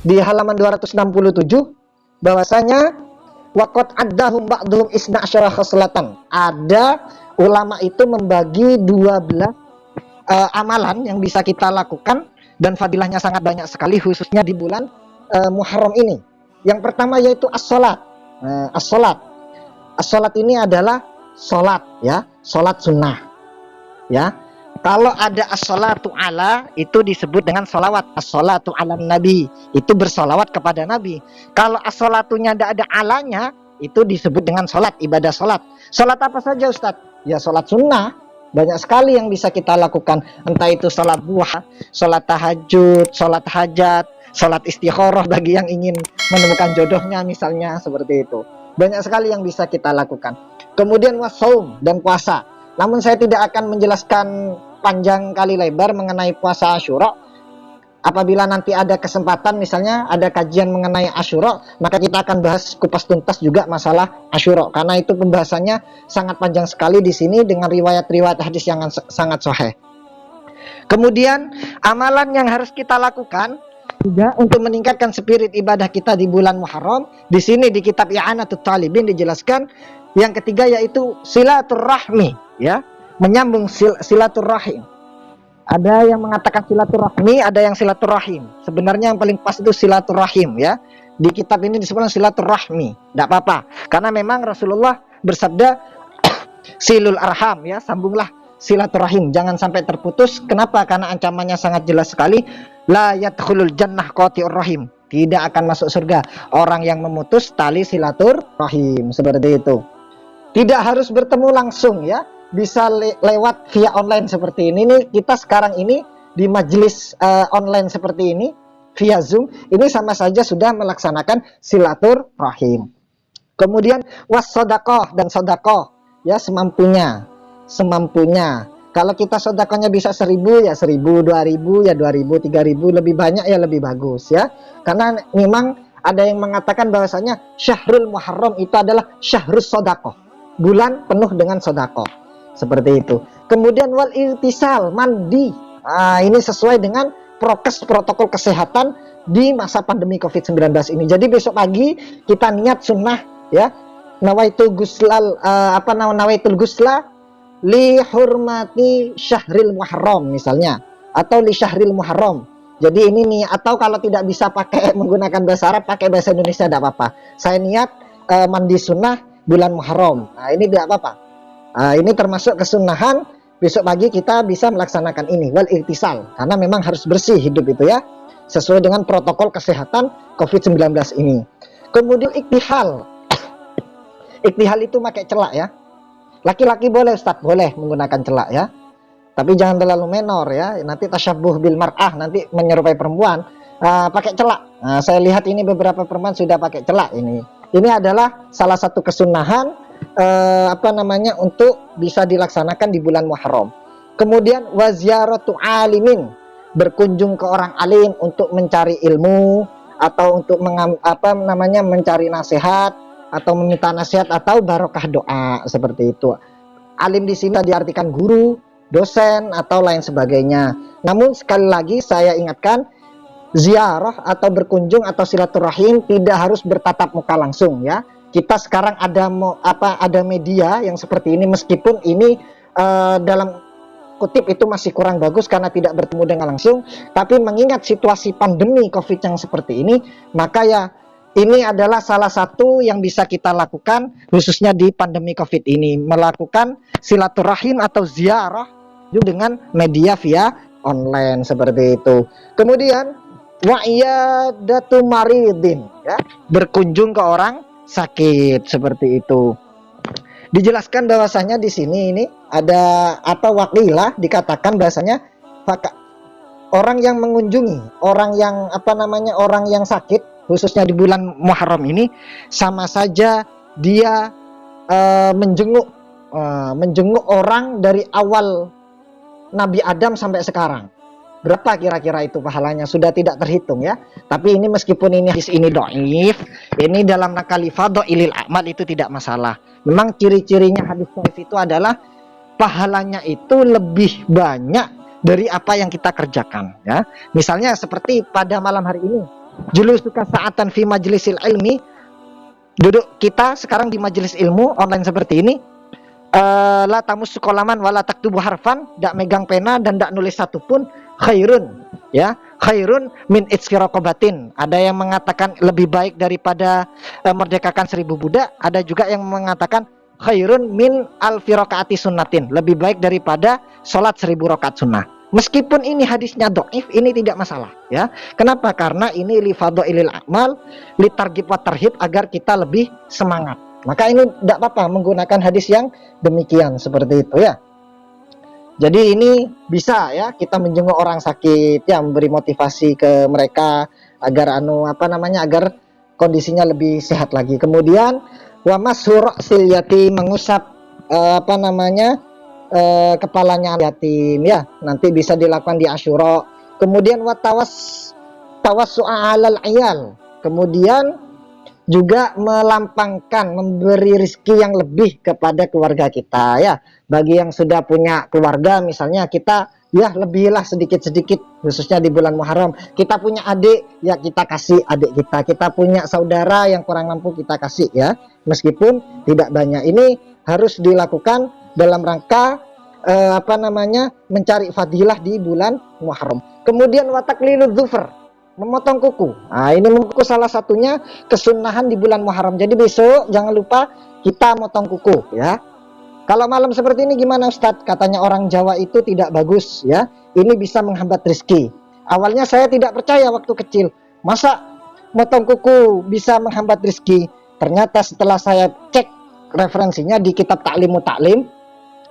di halaman 267 bahwasanya waqad addahum ba'dhum isna asyara khoslatan. Ada ulama itu membagi 12 amalan yang bisa kita lakukan dan fadilahnya sangat banyak sekali, khususnya di bulan Muharram ini. Yang pertama yaitu as-salat. As-salat. As-salat ini adalah salat ya, salat sunnah. Ya. Kalau ada as-salatu ala, itu disebut dengan salawat. As-salatu ala nabi, itu bersolawat kepada nabi. Kalau as-salatunya tidak ada alanya, itu disebut dengan salat, ibadah salat. Salat apa saja Ustadz? Ya salat sunnah. Banyak sekali yang bisa kita lakukan. Entah itu salat duha, salat tahajud, salat hajat, salat istikharah bagi yang ingin menemukan jodohnya misalnya, seperti itu. Banyak sekali yang bisa kita lakukan. Kemudian wassaum, dan puasa. Namun saya tidak akan menjelaskan panjang kali lebar mengenai puasa Asyura. Apabila nanti ada kesempatan, misalnya ada kajian mengenai Asyura, maka kita akan bahas kupas tuntas juga masalah Asyura, karena itu pembahasannya sangat panjang sekali di sini dengan riwayat-riwayat hadis yang sangat sahih. Kemudian amalan yang harus kita lakukan juga untuk meningkatkan spirit ibadah kita di bulan Muharram, di sini di kitab I'anatul Talibin dijelaskan yang ketiga yaitu silaturahmi, ya, menyambung silaturahim. Ada yang mengatakan silaturahmi, ada yang silaturahim. Sebenarnya yang paling pas itu silaturahim, ya. Di kitab ini disebutkan silaturahmi. Tidak apa-apa, karena memang Rasulullah bersabda silul arham, ya, sambunglah silaturahim, jangan sampai terputus. Kenapa? Karena ancamannya sangat jelas sekali. La yadkhulul jannah qati'ur rahim, tidak akan masuk surga orang yang memutus tali silaturahim, seperti itu. Tidak harus bertemu langsung, ya, bisa lewat via online seperti ini. Nih, kita sekarang ini di majelis online seperti ini via Zoom, ini sama saja sudah melaksanakan silaturahim. Kemudian wassodakoh, dan sodakoh, ya, semampunya. Kalau kita sodakohnya bisa 1000, ya 1000, 2000, ya 2000, 3000, lebih banyak ya lebih bagus, ya. Karena memang ada yang mengatakan bahwasanya Syahrul Muharram itu adalah Syahrus Sodakoh, bulan penuh dengan sodakoh, seperti itu. Kemudian wal irtisal, mandi. Ini sesuai dengan prokes, protokol kesehatan di masa pandemi COVID-19 ini. Jadi besok pagi kita niat sunnah, ya, nawaitul gusla li hurmati syahril muharram misalnya, atau li syahril muharram. Jadi ini nih, atau kalau tidak bisa pakai menggunakan bahasa Arab, pakai bahasa Indonesia tidak apa-apa. Saya niat mandi sunnah bulan Muharram. Ini tidak apa-apa. Ini termasuk kesunahan. Besok pagi kita bisa melaksanakan ini, wal irtisal, karena memang harus bersih hidup itu, ya, sesuai dengan protokol kesehatan COVID-19 ini. Kemudian iktihal. Iktihal itu pakai celak, ya. Laki-laki boleh Ustadz, boleh menggunakan celak, ya, tapi jangan terlalu menor, ya, nanti tasyabuh bil mar'ah, nanti menyerupai perempuan. Pakai celak. Saya lihat ini beberapa perempuan sudah pakai celak ini. Ini adalah salah satu kesunahan untuk bisa dilaksanakan di bulan Muharram. Kemudian waziaratu alimin, berkunjung ke orang alim untuk mencari ilmu atau untuk mencari nasihat atau meminta nasihat atau barokah doa, seperti itu. Alim di sini diartikan guru, dosen atau lain sebagainya. Namun sekali lagi saya ingatkan, ziarah atau berkunjung atau silaturahim tidak harus bertatap muka langsung, ya. Kita sekarang ada media yang seperti ini, meskipun ini dalam kutip itu masih kurang bagus karena tidak bertemu dengan langsung, tapi mengingat situasi pandemi COVID yang seperti ini, maka ya ini adalah salah satu yang bisa kita lakukan khususnya di pandemi COVID ini, melakukan silaturahim atau ziarah dengan media via online, seperti itu. Kemudian wa'iyadatu maridin, ya, berkunjung ke orang sakit, seperti itu. Dijelaskan bahwasanya di sini ini ada wakilah, dikatakan bahwasanya orang yang mengunjungi orang yang sakit khususnya di bulan Muharram ini sama saja dia menjenguk orang dari awal Nabi Adam sampai sekarang. Berapa kira-kira itu pahalanya? Sudah tidak terhitung, ya. Tapi ini meskipun ini hadis ini dhaif, ini dalam nakali fadhailil a'mal itu tidak masalah. Memang ciri-cirinya hadis dhaif itu adalah pahalanya itu lebih banyak dari apa yang kita kerjakan, ya. Misalnya seperti pada malam hari ini, julusuka sa'atan fi majlisil ilmi, duduk kita sekarang di majelis ilmu online seperti ini, la tamus sekolaman wala taktubu harfan, dak megang pena dan dak nulis satu pun, khairun, ya, khairun min itskirakobatin. Ada yang mengatakan lebih baik daripada merdekakan 1000 budak. Ada juga yang mengatakan khairun min alfi rakaati sunnatin, lebih baik daripada sholat 1000 rakaat sunnah. Meskipun ini hadisnya dhaif, ini tidak masalah, ya. Kenapa? Karena ini li fadhailil amal, li targhib wa tarhib, agar kita lebih semangat. Maka ini tidak apa-apa menggunakan hadis yang demikian seperti itu, ya. Jadi ini bisa, ya, kita menjenguk orang sakit, ya, memberi motivasi ke mereka agar agar kondisinya lebih sehat lagi. Kemudian wa mashu ra'sil yatim, mengusap kepalanya yatim, ya, nanti bisa dilakukan di Asyura. Kemudian wa tawassu'a 'alal 'iyal, kemudian juga melampangkan, memberi rezeki yang lebih kepada keluarga kita, ya. Bagi yang sudah punya keluarga misalnya, kita ya lebihlah sedikit-sedikit, khususnya di bulan Muharram. Kita punya adik, ya kita kasih adik kita. Kita punya saudara yang kurang mampu, kita kasih, ya, meskipun tidak banyak. Ini harus dilakukan dalam rangka mencari fadilah di bulan Muharram. Kemudian wataklilu dzufr, memotong kuku. Nah, ini kuku salah satunya kesunahan di bulan Muharram. Jadi besok jangan lupa kita motong kuku, ya. Kalau malam seperti ini gimana Ustadz? Katanya orang Jawa itu tidak bagus, ya. Ini bisa menghambat rezeki. Awalnya saya tidak percaya waktu kecil. Masa motong kuku bisa menghambat rezeki? Ternyata setelah saya cek referensinya di kitab Ta'limu Ta'lim,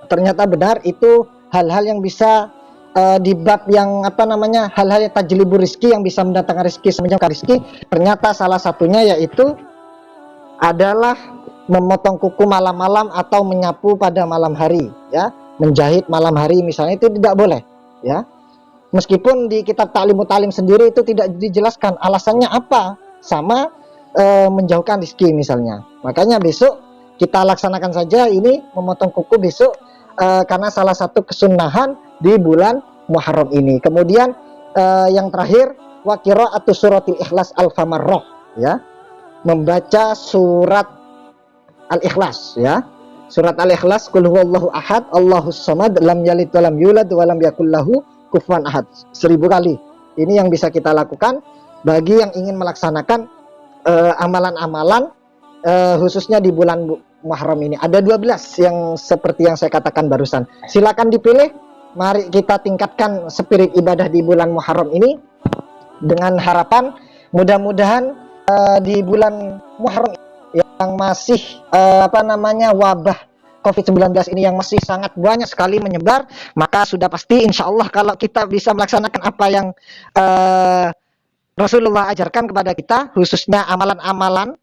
ternyata benar, itu hal-hal yang bisa di bab yang hal-hal yang tajlibur rizki, yang bisa mendatangkan rizki, semenjak rizki. Ternyata salah satunya yaitu adalah memotong kuku malam-malam atau menyapu pada malam hari, ya, menjahit malam hari misalnya, itu tidak boleh, ya. Meskipun di kitab Ta'limu Ta'lim sendiri itu tidak dijelaskan alasannya apa, sama menjauhkan rizki misalnya. Makanya besok kita laksanakan saja ini memotong kuku besok, karena salah satu kesunahan di bulan Muharram ini. Kemudian yang terakhir, wa qira'atu suratil ikhlas al-famarrah, ya, membaca surat al-ikhlas, ya, surat al-ikhlas, qul huwallahu ahad allahus samad lam yalid walam yulad walam yakul lahu kufuwan ahad, 1000 kali. Ini yang bisa kita lakukan bagi yang ingin melaksanakan amalan-amalan khususnya di bulan Muharram ini. Ada 12 yang seperti yang saya katakan barusan. Silakan dipilih. Mari kita tingkatkan spirit ibadah di bulan Muharram ini, dengan harapan mudah-mudahan di bulan Muharram yang masih wabah COVID-19 ini yang masih sangat banyak sekali menyebar, maka sudah pasti insya Allah kalau kita bisa melaksanakan apa yang Rasulullah ajarkan kepada kita, khususnya amalan-amalan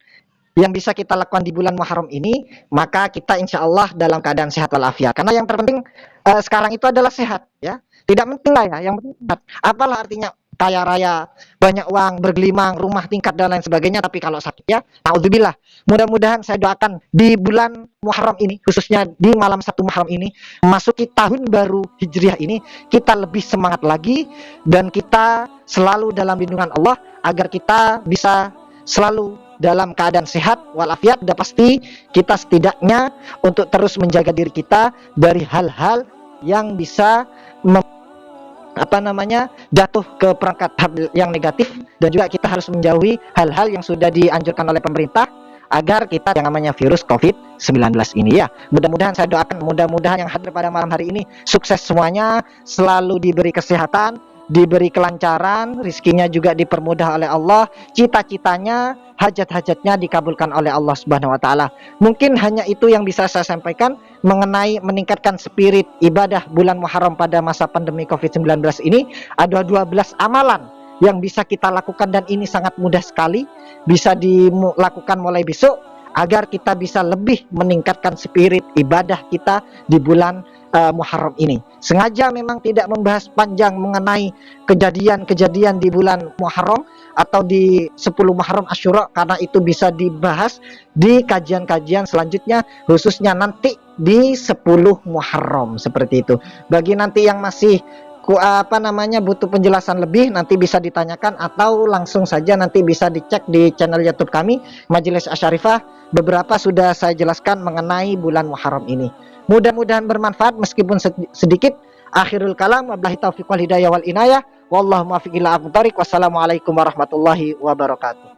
yang bisa kita lakukan di bulan Muharram ini, maka kita insya Allah dalam keadaan sehat walafiat. Karena yang terpenting sekarang itu adalah sehat, ya. Tidak penting lah, ya, yang penting sehat. Apalah artinya kaya raya, banyak uang, bergelimang, rumah tingkat dan lain sebagainya, tapi kalau sakit, ya, naudzubillah. Mudah-mudahan saya doakan di bulan Muharram ini, khususnya di malam 1 Muharram ini, memasuki tahun baru Hijriah ini, kita lebih semangat lagi dan kita selalu dalam lindungan Allah, agar kita bisa selalu dalam keadaan sehat walafiat. Udah pasti kita setidaknya untuk terus menjaga diri kita dari hal-hal yang bisa jatuh ke perangkat yang negatif, dan juga kita harus menjauhi hal-hal yang sudah dianjurkan oleh pemerintah agar kita yang namanya virus COVID-19 ini, ya. Mudah-mudahan saya doakan, mudah-mudahan yang hadir pada malam hari ini sukses semuanya, selalu diberi kesehatan, diberi kelancaran, rizkinya juga dipermudah oleh Allah, cita-citanya, hajat-hajatnya dikabulkan oleh Allah Subhanahu wa taala. Mungkin hanya itu yang bisa saya sampaikan mengenai meningkatkan spirit ibadah bulan Muharram pada masa pandemi COVID-19 ini. Ada 12 amalan yang bisa kita lakukan, dan ini sangat mudah sekali, bisa dilakukan mulai besok agar kita bisa lebih meningkatkan spirit ibadah kita di bulan Muharram ini. Sengaja memang tidak membahas panjang mengenai kejadian-kejadian di bulan Muharram atau di 10 Muharram Asyura, karena itu bisa dibahas di kajian-kajian selanjutnya, khususnya nanti di 10 Muharram seperti itu. Bagi nanti yang masih butuh penjelasan lebih, nanti bisa ditanyakan atau langsung saja nanti bisa dicek di channel YouTube kami Majelis Asyarifah. Beberapa sudah saya jelaskan mengenai bulan Muharram ini. Mudah-mudahan bermanfaat meskipun sedikit. Akhirul kalam, wabillahi taufiq wal hidayah wal inayah. Wallahu muwaffiq ila aqwamit thoriq. Wassalamualaikum warahmatullahi wabarakatuh.